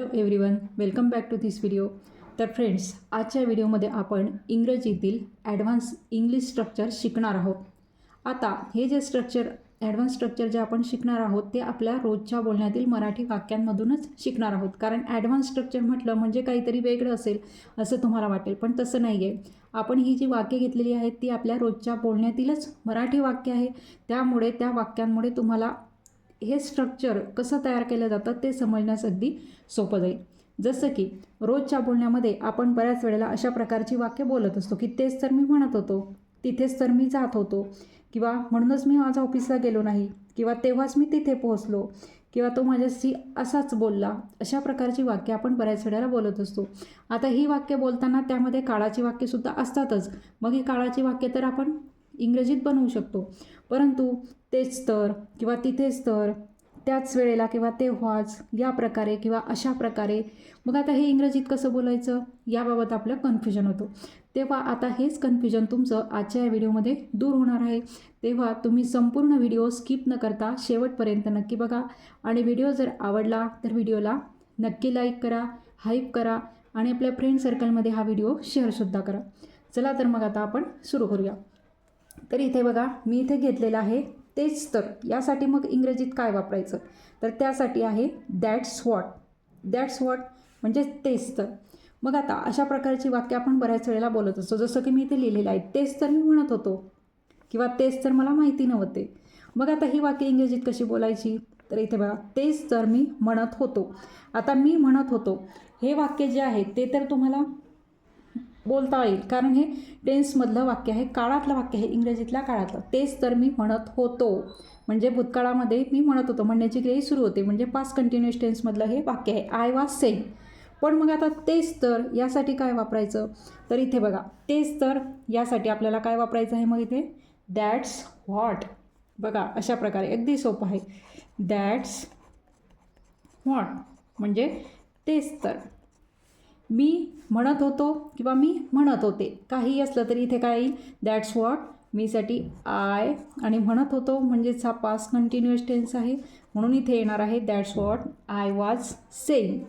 Hello everyone, welcome back to this video. तर friends, आजच्या व्हिडिओमध्ये आपण इंग्रजीतील ॲडव्हान्स इंग्लिश स्ट्रक्चर शिकणार आहोत. आता हे जे ॲडव्हान्स स्ट्रक्चर जे आपण शिकणार आहोत ते आपल्या रोजच्या बोलण्यातील मराठी वाक्यांमधूनच शिकणार आहोत. कारण ॲडव्हान्स स्ट्रक्चर म्हटलं म्हणजे काहीतरी वेगळं असेल असं तुम्हाला वाटेल, पण तसं नाही आहे. आपण ही जी वाक्य घेतलेली आहेत ती आपल्या रोजच्या बोलण्यातीलच मराठी वाक्य आहे. त्यामुळे त्या वाक्यांमुळे तुम्हाला हे स्ट्रक्चर कसं तयार केलं जातं ते समजण्यास अगदी सोपं जाईल. जसं की रोजच्या बोलण्यामध्ये आपण बऱ्याच वेळेला अशा प्रकारची वाक्य बोलत असतो की तेच तर मी म्हणत होतो, तिथेच तर मी जात होतो, किंवा म्हणूनच मी आज ऑफिसला गेलो नाही, किंवा तेव्हाच मी तिथे पोहोचलो, किंवा तो माझ्याशी असाच बोलला. अशा प्रकारची वाक्य आपण बऱ्याच वेळेला बोलत असतो. आता ही वाक्य बोलताना त्यामध्ये काळाची वाक्यसुद्धा असतातच. मग ही काळाची वाक्य तर आपण इंग्रजीत बनवू शकतो, परंतु तेच तर किंवा तिथेच तर, त्याच वेळेला किंवा तेव्हाच, या प्रकारे किंवा अशा प्रकारे, मग आता हे इंग्रजीत कसं बोलायचं याबाबत आपलं कन्फ्युजन होतं. तेव्हा आता हेच कन्फ्युजन तुमचं आजच्या या व्हिडिओमध्ये दूर होणार आहे. तेव्हा तुम्ही संपूर्ण व्हिडिओ स्किप न करता शेवटपर्यंत नक्की बघा. आणि व्हिडिओ जर आवडला तर व्हिडिओला नक्की लाईक करा, हाईप करा आणि आपल्या फ्रेंड सर्कलमध्ये हा व्हिडिओ शेअरसुद्धा करा. चला तर मग आता आपण सुरू करूया. तर इथे बघा, मी इथे घेतलेलं आहे तेच तर. यासाठी मग इंग्रजीत काय वापरायचं, तर त्यासाठी आहे दॅट्स व्हॉट. दॅट्स व्हॉट म्हणजे तेच तर. मग आता अशा प्रकारची वाक्य आपण बऱ्याच वेळेला बोलत असतो. जसं की मी इथे लिहिलेलं आहे, तेच तर मी म्हणत होतो, किंवा तेच तर मला माहिती नव्हते. मग आता ही वाक्य इंग्रजीत कशी बोलायची, तर इथे बघा, तेच तर मी म्हणत होतो. आता मी म्हणत होतो हे वाक्य जे आहे ते तर तुम्हाला बोलता येईल, कारण हे टेन्समधलं वाक्य आहे, काळातलं वाक्य आहे, इंग्रजीतल्या काळातलं. तेच तर मी म्हणत होतो म्हणजे भूतकाळामध्ये मी म्हणत होतो, म्हणण्याची क्रिया सुरू होते, म्हणजे पास्ट कंटिन्युअस टेन्समधलं हे वाक्य आहे, आय वॉज सेइंग. पण मग आता तेच तर यासाठी काय वापरायचं, तर इथे बघा, तेच तर यासाठी आपल्याला काय वापरायचं आहे, मग इथे दॅट्स व्हॉट. बघा अशा प्रकारे अगदी सोपं आहे. दॅट्स व्हॉट म्हणजे तेच तर. मी म्हणत होतो किंवा मी म्हणत होते, काही असलं तरी इथे काय येईल, दॅट्स व्हॉट. मीसाठी आय आणि म्हणत होतो म्हणजेच हा पास्ट कंटिन्युअस टेन्स आहे, म्हणून इथे येणार आहे that's what I was saying.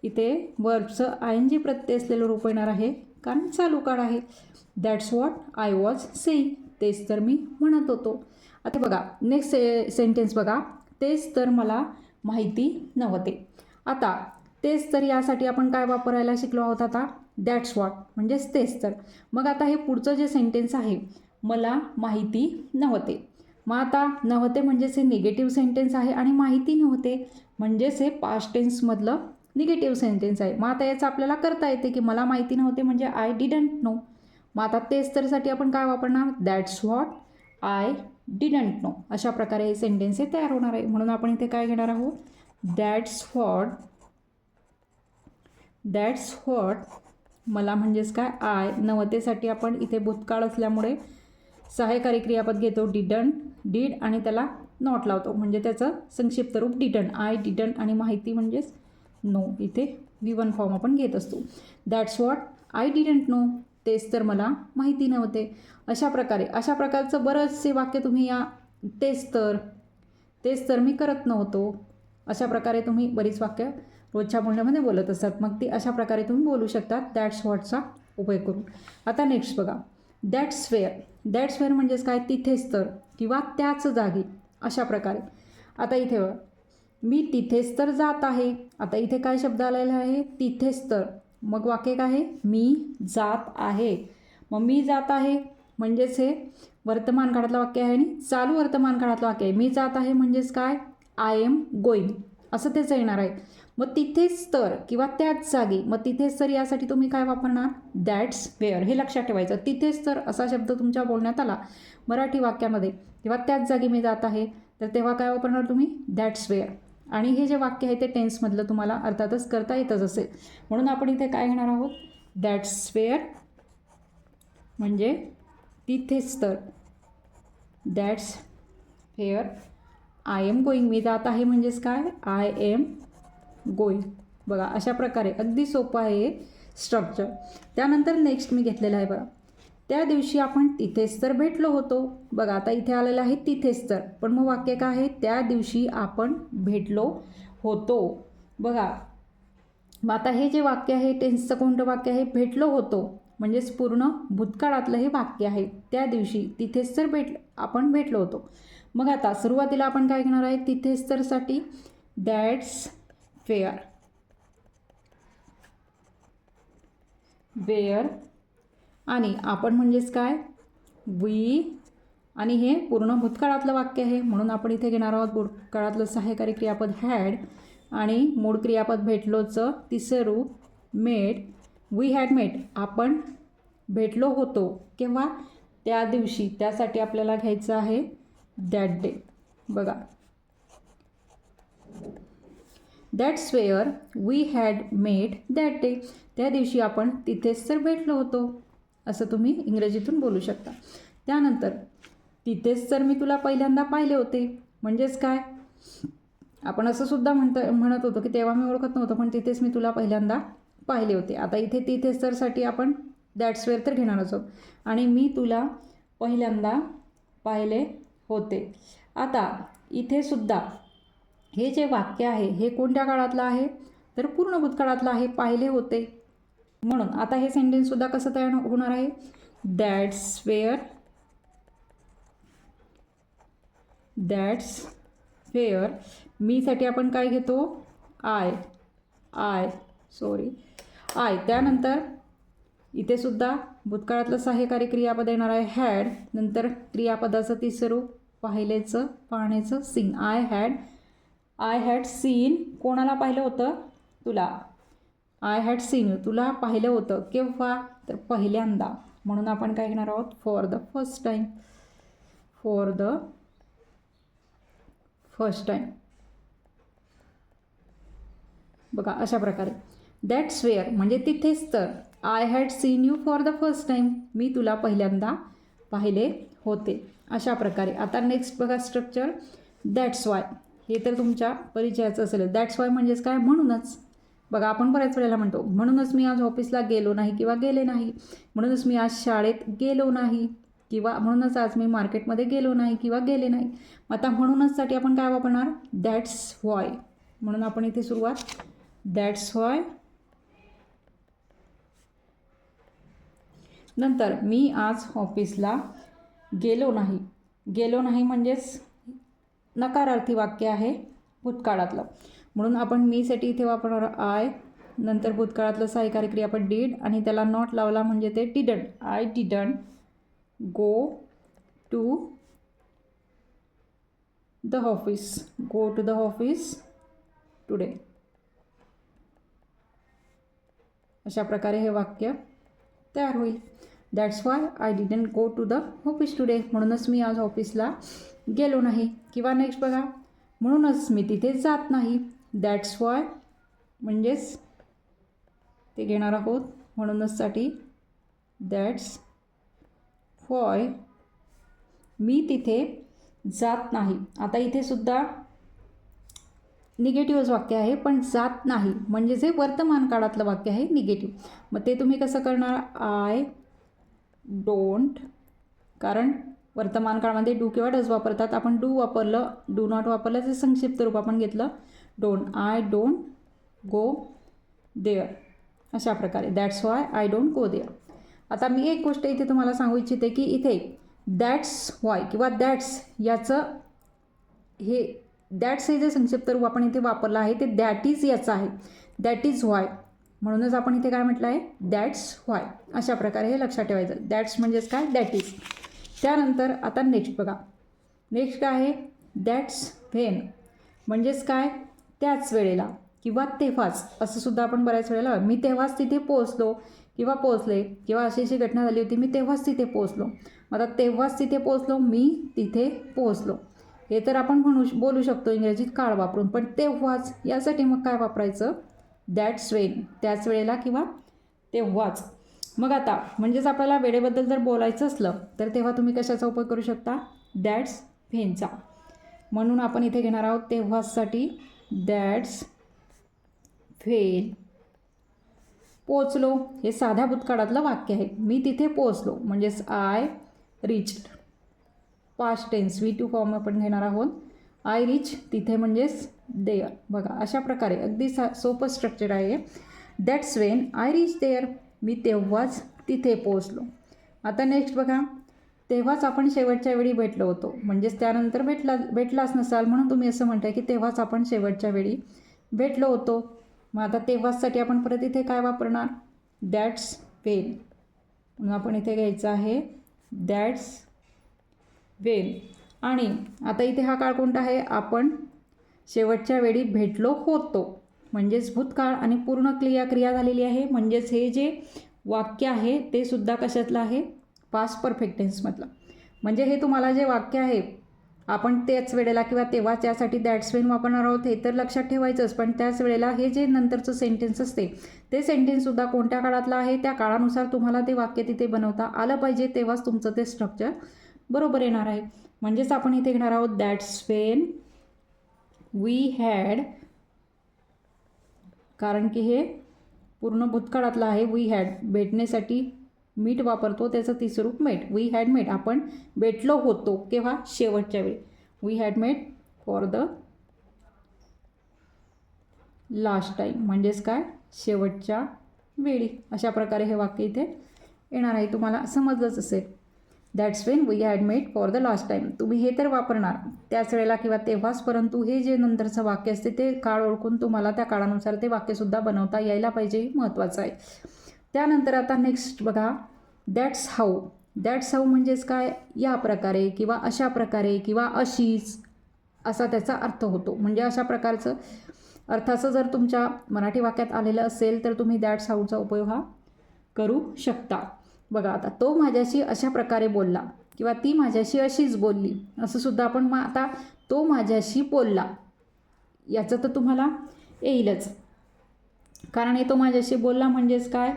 इथे वर्बचं ING प्रत्यय असलेलं रूप येणार आहे, कारण चालू काळ आहे. That's what I was saying, तेच तर मी म्हणत होतो. आता बघा नेक्स्ट सेंटेन्स बघा, तेच तर मला माहिती नव्हते. आता तेच तर यासाठी आपण काय वापरायला शिकलो आहोत, आता दॅट्स व्हॉट म्हणजेच तेच तर. मग आता हे पुढचं जे सेंटेन्स आहे, मला माहिती नव्हते. मग आता नव्हते म्हणजेच हे निगेटिव्ह सेंटेन्स आहे, आणि माहिती नव्हते म्हणजेच हे पास्ट टेन्समधलं निगेटिव्ह सेंटेन्स आहे. मग आता याचं आपल्याला करता येते की मला माहिती नव्हते म्हणजे आय डिडंट नो. मग आता तेच तरसाठी आपण काय वापरणार, that's what I didn't know. अशा प्रकारे हे सेंटेन्स हे तयार होणार आहे. म्हणून आपण इथे काय घेणार आहोत, दॅट्स व्हॉट मला म्हणजेच काय आय. नव्हतेसाठी आपण इथे भूतकाळ असल्यामुळे सहाय्यकारी क्रियापद घेतो डीड आणि त्याला नॉट लावतो, म्हणजे त्याचं संक्षिप्त रूप डिडंट. आय डिडंट आणि माहिती म्हणजेच नो. इथे V1 फॉर्म आपण घेत असतो. That's what I didn't know, तेच तर मला माहिती नव्हते. अशा प्रकारचं बरंचसे वाक्य तुम्ही या तेच तर मी करत नव्हतो, अशा प्रकारे तुम्ही बरीच वाक्य रोजच्या बोलण्यामध्ये बोलत असतात. मग ती अशा प्रकारे तुम्ही बोलू शकता दॅट्स व्हॉटचा उपयोग करून. आता नेक्स्ट बघा, दॅट्स वेअर म्हणजेच काय, तिथेच तर किंवा त्याच जागी, अशा प्रकारे. आता इथे बघा, मी तिथेच तर जात आहे. आता इथे काय शब्द आलेला आहे, तिथेच तर. मग वाक्य काय आहे, मी जात आहे. मग मी जात आहे म्हणजेच हे वर्तमान काळातलं वाक्य आहे आणि चालू वर्तमान काळातलं वाक्य आहे. मी जात आहे म्हणजेच काय, आय एम गोईंग असं त्याचं येणार आहे. मग तिथेच तर किंवा त्याच जागी, मग तिथेच तर यासाठी तुम्ही काय वापरणार, दॅट्स वेअर. हे लक्षात ठेवायचं. तिथेच तर असा शब्द तुमच्या बोलण्यात आला मराठी वाक्यामध्ये, किंवा त्याच जागी मी जात आहे, तर तेव्हा काय वापरणार तुम्ही, दॅट्स वेअर. आणि हे जे वाक्य आहे ते टेन्समधलं तुम्हाला अर्थातच करता येतच असेल, म्हणून आपण इथे काय घेणार आहोत, दॅट्स वेअर म्हणजे तिथेच तर. That's where I am going, मी जात आहे म्हणजेच काय, आय एम गोईंग. बघा अशा प्रकारे अगदी सोपं आहे स्ट्रक्चर. त्यानंतर नेक्स्ट मी घेतलेलं आहे बघा, त्या दिवशी आपण तिथेच तर भेटलो होतो. बघा आता इथे आलेलं आहे तिथेच तर, पण मग वाक्य काय आहे, त्या दिवशी आपण भेटलो होतो. बघा मग आता हे जे वाक्य आहे टेन्सचं कोणतं वाक्य आहे, भेटलो होतो म्हणजेच पूर्ण भूतकाळातलं हे वाक्य आहे. त्या दिवशी तिथेच तर आपण भेटलो होतो. मग आता सुरुवातीला आपण काय घेणार आहे, तिथेच तर साठी दॅट्स वेअर, वेअर आणि आपण म्हणजेच काय, वी, आणि हे पूर्ण भूतकाळातलं वाक्य आहे म्हणून आपण इथे घेणार आहोत भूतकाळातलं सहाय्यकारी क्रियापद हॅड आणि मूळ क्रियापद भेटलोचं तिसरं रूप मेट. वी हॅड मेट, आपण भेटलो होतो केव्हा, त्या दिवशी. त्यासाठी आपल्याला घ्यायचं आहे दॅट डे. बघा, that's where we had met that day, त्या दिवशी आपण तिथेच तर भेटलो होतो, असं तुम्ही इंग्रजीतून बोलू शकता. त्यानंतर तिथेच तर मी तुला पहिल्यांदा पाहिले होते म्हणजेच काय, आपण असं सुद्धा म्हणत होतो की तेव्हा मी ओळखत नव्हतं पण तिथेच मी तुला पहिल्यांदा पाहिले होते. आता इथे तिथेच तर साठी आपण दॅट्स वेअर तर घेणारच आहोत आणि मी तुला पहिल्यांदा पाहिले होते. आता इथे सुद्धा हे जे वाक्य आहे हे कोणत्या काळातलं आहे, तर पूर्ण भूतकाळातलं आहे, पाहिले होते. म्हणून आता हे सेंटेन्ससुद्धा कसं तयार होणार आहे, दॅट्स वेअर, दॅट्स वेअर, मीसाठी आपण काय घेतो, आय, त्यानंतर इथे सुद्धा भूतकाळातलं सहाय्यकारी क्रियापद येणार आहे हॅड, नंतर क्रियापदाचं तिसरं रूप पाहिलेचं, पाहण्याचं, सीन. आय हॅड सीन, कोणाला पाहिलं होतं, तुला. आय हॅड सीन, तुला पाहिलं होतं केव्हा, तर पहिल्यांदा. म्हणून आपण काय घेणार आहोत, for the first time, for the first time. बघा अशा प्रकारे दॅट्स वेअर म्हणजे तिथेच तर, I had seen you for the first time, मी तुला पहिल्यांदा पाहिले होते. अशा प्रकारे. आता नेक्स्ट बघा स्ट्रक्चर, दॅट्स वाय. हे तर तुमच्या परिचयाचं असेल. दॅट्स वाय म्हणजेच काय, म्हणूनच. बघा आपण बऱ्याच वेळेला म्हणतो म्हणूनच मी आज ऑफिसला गेलो नाही किंवा गेले नाही, म्हणूनच मी आज शाळेत गेलो नाही, किंवा म्हणूनच आज मी मार्केटमध्ये गेलो नाही किंवा गेले नाही. आता म्हणूनचसाठी आपण काय वापरणार, दॅट्स वाय. म्हणून आपण इथे सुरुवात, दॅट्स वाय. नंतर मी आज ऑफिसला गेलो नाही. गेलो नाही म्हणजेच नकारार्थी वाक्य आहे भूतकाळातलं, म्हणून आपण मीसाठी इथे वापरणार आय, नंतर भूतकाळातलं सहाय्यकारी क्रियापद डीड आणि त्याला नॉट लावला म्हणजे ते didn't. I didn't go to the office, go to the office today. अशा प्रकारे हे वाक्य तयार होईल. That's why I didn't go to the office today, म्हणूनच मी आज ऑफिसला गेलो नाही. किंवा नेक्स्ट बघा, म्हणूनच मी तिथे जात नाही. दॅट्स वाय म्हणजेच ते घेणार आहोत म्हणूनचसाठी, दॅट्स वाय मी तिथे जात नाही. आता इथे सुद्धा निगेटिव्हच वाक्य आहे, पण जात नाही म्हणजे जे वर्तमान काळातलं वाक्य आहे निगेटिव्ह. मग ते तुम्ही कसं करणार, आय डोंट, कारण वर्तमान काळामध्ये डू किंवा डज वापरतात, आपण डू वापरलं, डू नॉट वापरलं, जे संक्षिप्त रूप आपण घेतलं don't. I don't go there. अशा प्रकारे that's why I don't go there. आता मी एक गोष्ट इथे तुम्हाला सांगू इच्छिते की इथे दॅट्स वाय किंवा दॅट्स याचं हे दॅट्स हे जे संक्षिप्त रूप आपण इथे वापरलं आहे ते दॅट इज याचं आहे, दॅट इज वाय. म्हणूनच आपण इथे काय म्हटलं आहे, दॅट्स वाय. अशा प्रकारे हे लक्षात ठेवायचं. दॅट्स म्हणजेच काय, दॅट इज. त्यानंतर आता नेक्स्ट बघा, नेक्स्ट काय आहे, दॅट्स व्हेन म्हणजेच काय, त्याच वेळेला किंवा तेव्हाच. असं सुद्धा आपण बऱ्याच वेळेला, मी तेव्हाच तिथे पोहोचलो किंवा पोहोचले, किंवा अशी अशी घटना झाली होती, मी तेव्हाच तिथे पोहोचलो. आता तेव्हाच तिथे पोहोचलो, मी तिथे पोहोचलो, हे तर आपण बोलू शकतो इंग्रजीत काळ वापरून, पण तेव्हाच यासाठी मग काय वापरायचं, दॅट्स वेन, त्याच वेळेला किंवा तेव्हाच. मग आता म्हणजेच आपल्याला वेळेबद्दल जर बोलायचं असलं तर तेव्हा तुम्ही कशाचा उपयोग करू शकता, दॅट्स व्हेनचा. म्हणून आपण इथे घेणार आहोत तेव्हाचसाठी, दॅट्स व्हेन. पोचलो हे साध्या भूतकाळातलं वाक्य आहे, मी तिथे पोचलो म्हणजेच I reached. Past tense V2 form आपण घेणार आहोत, आय रिच, तिथे म्हणजेच देअर. बघा अशा प्रकारे अगदी सोपं स्ट्रक्चर आहे. That's when I reach there. मी तेव्हाच तिथे पोचलो. आता नेक्स्ट बघा, तेव्हाच आपण शेवटच्या वेळी भेटलो होतो, म्हणजेच त्यानंतर भेटलाच नसाल म्हणून तुम्ही असं म्हणताय की तेव्हाच आपण शेवटच्या वेळी भेटलो होतो. मग आता तेव्हाचसाठी आपण परत इथे काय वापरणार, दॅट्स वेन. म्हणून आपण इथे घ्यायचं आहे दॅट्स वेन. आणि आता इथे हा काळ कोणता आहे, आपण शेवटच्या वेळी भेटलो होतो, म्हणजेच भूतकाळ आणि पूर्ण क्रिया झालेली आहे. म्हणजेच हे जे वाक्य आहे ते सुद्धा कशातलं आहे, पास्ट परफेक्ट टेन्समधलं. म्हणजे हे तुम्हाला जे वाक्य आहे आपण त्याच वेळेला किंवा तेव्हा त्यासाठी दॅट्स वेन वापरणार आहोत हे तर लक्षात ठेवायचंच. पण त्याच वेळेला हे जे नंतरचं सेंटेन्स असते ते सेंटेन्ससुद्धा कोणत्या काळातलं आहे, त्या काळानुसार तुम्हाला ते वाक्य तिथे बनवता आलं पाहिजे, तेव्हाच तुमचं ते स्ट्रक्चर बरोबर येणार आहे. म्हणजेच आपण इथे घेणार आहोत दॅट्स वेन वी हॅड, कारण की हे पूर्ण भूतकाळातलं आहे. वी हॅड भेटण्यासाठी मीट वापरतो, त्याचं तिसरं रूप मेट. वी हॅड मेट, आपण भेटलो होतो केव्हा, शेवटच्या वेळी. We had met for the last time, म्हणजेच काय, शेवटच्या वेळी. अशा प्रकारे हे वाक्य इथे येणार आहे. तुम्हाला समजलंच असेल. That's when we had met for the last time. तुम्ही हे तर वापरणार त्याच वेळेला किंवा तेव्हाच, परंतु हे जे नंतरचं वाक्य असते ते काळ ओळखून तुम्हाला त्या काळानुसार ते वाक्यसुद्धा बनवता यायला पाहिजे, हे महत्त्वाचं आहे. त्यानंतर आता नेक्स्ट बघा, दॅट्स हाऊ. दॅट्स हाऊ म्हणजेच काय, या प्रकारे किंवा अशा प्रकारे किंवा अशीच असा त्याचा अर्थ होतो. म्हणजे अशा प्रकारचं अर्थाचं जर तुमच्या मराठी वाक्यात आलेलं असेल तर तुम्ही दॅट्स हाऊचा उपयोग हा करू शकता. बघा आता, तो माझ्याशी अशा प्रकारे बोलला किंवा ती माझ्याशी अशीच बोलली, असं सुद्धा आपण. मग आता तो माझ्याशी बोलला याचं तर तुम्हाला येईलच, कारण हे तो माझ्याशी बोलला म्हणजेच काय,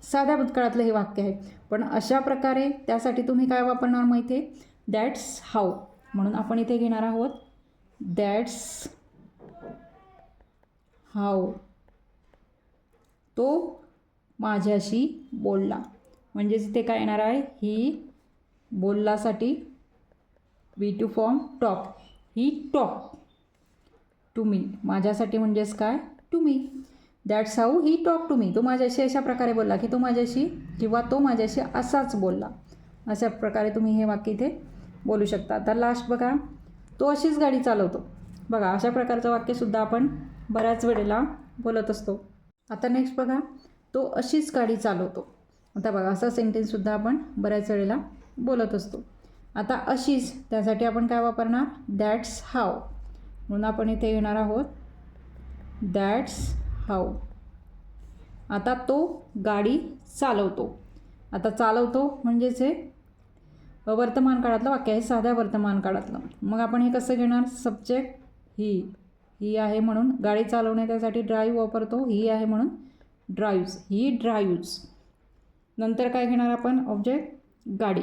साध्या भूतकाळातलं हे वाक्य आहे. पण अशा प्रकारे त्यासाठी तुम्ही काय वापरणार माहिती आहे, दॅट्स हाऊ. म्हणून आपण इथे घेणार आहोत दॅट्स हाऊ. तो माझ्याशी बोलला, म्हणजेच इथे काय येणार आहे, ही बोललासाठी we to form talk. He talk to me, माझ्यासाठी म्हणजेच काय, to me. That's how he talk to me. तो माझ्याशी अशा प्रकारे बोलला की तो माझ्याशी किंवा तो माझ्याशी असाच बोलला. अशा प्रकारे तुम्ही हे वाक्य इथे बोलू शकता. तर लास्ट बघा, तो अशीच गाडी चालवतो. बघा अशा प्रकारचं वाक्यसुद्धा आपण बऱ्याच वेळेला बोलत असतो. आता नेक्स्ट बघा, तो अशीच गाडी चालवतो. आता बघा असा सेंटेन्ससुद्धा आपण बऱ्याच वेळेला बोलत असतो. आता अशीच, त्यासाठी आपण काय वापरणार, दॅट्स हाऊ. म्हणून आपण इथे येणार आहोत दॅट्स हाऊ. आता तो गाडी चालवतो. आता चालवतो म्हणजेच हे वर्तमान काळातलं वाक्य आहे, साध्या वर्तमान काळातलं. मग आपण हे कसं घेणार, सब्जेक्ट ही आहे म्हणून गाडी चालवणे, त्यासाठी ड्राईव्ह वापरतो. ही आहे म्हणून ड्राईव्हज, ही ड्राईव्हज. नंतर काय घेणार आपण, ऑब्जेक्ट गाडी,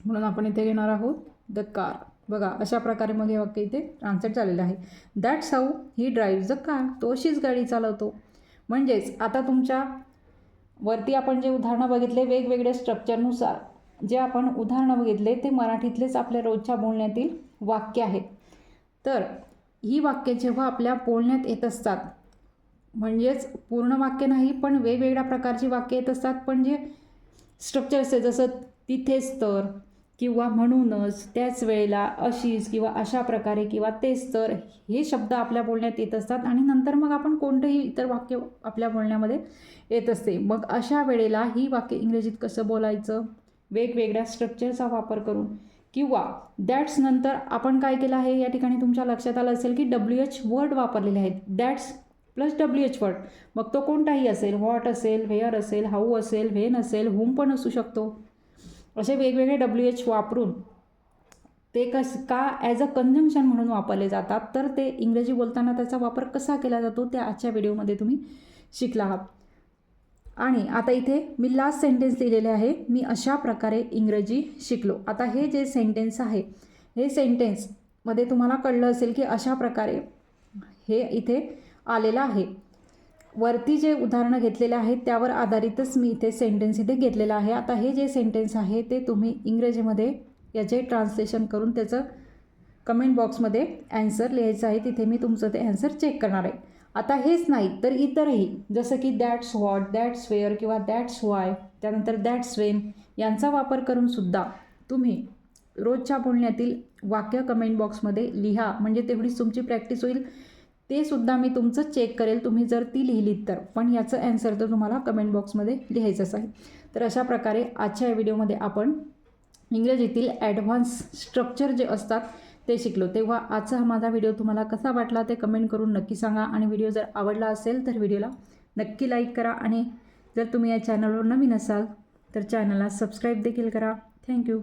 म्हणून आपण इथे घेणार आहोत द कार. बघा अशा प्रकारे मग हे वाक्य इथे ट्रान्सलेट झालेलं आहे. That's how he drives the car. तो अशीच गाडी चालवतो. म्हणजेच आता तुमच्या वरती आपण जे उदाहरणं बघितले वेगवेगळ्या स्ट्रक्चरनुसार जे आपण उदाहरणं बघितले ते मराठीतलेच आपल्या रोजच्या बोलण्यातील वाक्य आहेत. तर ही वाक्य जेव्हा आपल्या बोलण्यात येत असतात, म्हणजेच पूर्ण वाक्य नाही पण वेगवेगळ्या प्रकारची वाक्य येत असतात, पण जे स्ट्रक्चर असते जसं तिथेच तर किंवा म्हणूनच, त्याच वेळेला, अशीच किंवा अशा प्रकारे किंवा तेच तर, हे शब्द आपल्या बोलण्यात येत असतात आणि नंतर मग आपण कोणतंही इतर वाक्य आपल्या बोलण्यामध्ये येत असते. मग अशा वेळेला ही वाक्य इंग्रजीत कसं बोलायचं, वेगवेगळ्या स्ट्रक्चरचा वापर करून. किंवा दॅट्स नंतर आपण काय केलं आहे, या ठिकाणी तुमच्या लक्षात आलं असेल की WH वर्ड वापरलेले आहेत. दॅट्स प्लस WH वर्ड, मग तो कोणताही असेल, व्हॉट असेल, व्हेअर असेल, हाऊ असेल, व्हेन असेल, हुम पण असू शकतो. असे वेगवेगळे WH वापरून ते का ॲज अ कंजंक्शन म्हणून वापरले जातात. तर ते इंग्रजी बोलताना त्याचा वापर कसा केला जातो ते आजच्या व्हिडिओमध्ये तुम्ही शिकला आहात. आणि आता इथे मी लास्ट सेंटेन्स लिहिलेले आहे, मी अशा प्रकारे इंग्रजी शिकलो. आता हे जे सेंटेन्स आहे, हे सेंटेन्समध्ये तुम्हाला कळलं असेल की अशा प्रकारे हे इथे आलेलं आहे. वरती जे उदाहरणं घेतलेले आहेत त्यावर आधारितच मी इथे सेंटेन्स इथे घेतलेला आहे. आता हे जे सेंटेन्स आहे ते तुम्ही इंग्रजीमध्ये याचे ट्रान्सलेशन करून त्याचं कमेंट बॉक्समध्ये ॲन्सर लिहायचं आहे. तिथे मी तुमचं ते ॲन्सर चेक करणार आहे. आता हेच नाही तर इतरही, जसं की दॅट्स व्हॉट, दॅट्स वेअर किंवा दॅट्स वाय, त्यानंतर दॅट्स वेन यांचा वापर करून सुद्धा तुम्ही रोजच्या बोलण्यातील वाक्य कमेंट बॉक्समध्ये लिहा. म्हणजे तेवढीच तुमची प्रॅक्टिस होईल. ते सुद्धा मी तुमचं चेक करेल तुम्ही जर ती लिहिलीत तर. पण याचं ॲन्सर तर तुम्हाला कमेंट बॉक्समध्ये लिहायचंच आहे. तर अशा प्रकारे आजच्या या व्हिडिओमध्ये आपण इंग्रजीतील ॲडव्हान्स स्ट्रक्चर जे असतात ते शिकलो. तेव्हा आजचा हा माझा व्हिडिओ तुम्हाला कसा वाटला ते कमेंट करून नक्की सांगा. आणि व्हिडिओ जर आवडला असेल तर व्हिडिओला नक्की लाईक करा. आणि जर तुम्ही या चॅनलवर नवीन असाल तर चॅनलला सबस्क्राईब देखील करा. थँक्यू.